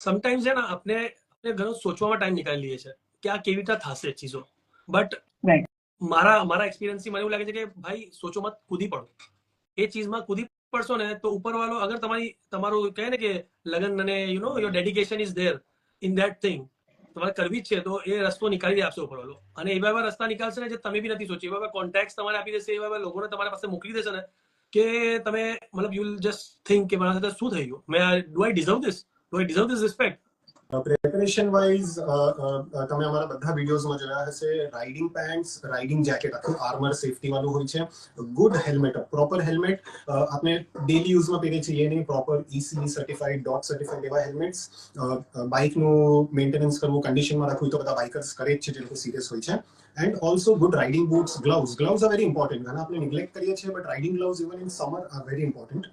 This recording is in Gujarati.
સમટાઈમ્સ છે ને આપણે ઘણું સોચવામાં ટાઈમ નીકાળી લઈએ છીએ કે આ કેવી રીતે થશે ચીજો, બટ રાઈટ મારા એક્સપિરિયન્સથી મને એવું લાગે છે કે ભાઈ સોચો મત, કૂદી પડો. એ ચીજમાં કૂદી પડશો ને તો ઉપરવાળો અગર તમારું કહે ને કે લગન અને your dedication is there in that thing, તમારે કરવી જ છે તો એ રસ્તો નીકાળી દે આપશે ઉપરવાળો. અને એવા એવા રસ્તા નીકાળશે ને જે તમે બી નથી સોચી, એવા કોન્ટેક્ટ તમારે આપી દેશે, એવા લોકોને તમારા પાસે મોકલી દેશે ને કે તમે મતલબ યુ વિલ જસ્ટ થિંક કે મારા સાથે શું થઈ ગયું, do I deserve this respect. Preparation wise તમે અમારા બધા વિડીયોઝમાં જોયા હશે, રાઇડિંગ પેન્ટ્સ, રાઇડિંગ જેકેટ, આખું આર્મર સેફટી વાળું હોય છે, ગુડ હેલ્મેટ, પ્રોપર હેલ્મેટ આપણે ડેલી યુઝમાં પહેરીએ છીએ, નહીં proper ECE certified, dot certified એવા હેલ્મેટ્સ. બાઇકનું મેન્ટેનન્સ કરવું, કન્ડિશનમાં રાખવું તો બધા બાઇકર્સ કરે જ છે જે લોકો સિરિયસ હોય છે. And also good riding boots, gloves are very important. ઘણા આપણે નિગ્લેક્ટ કરીએ છીએ, but riding gloves even in summer are very important.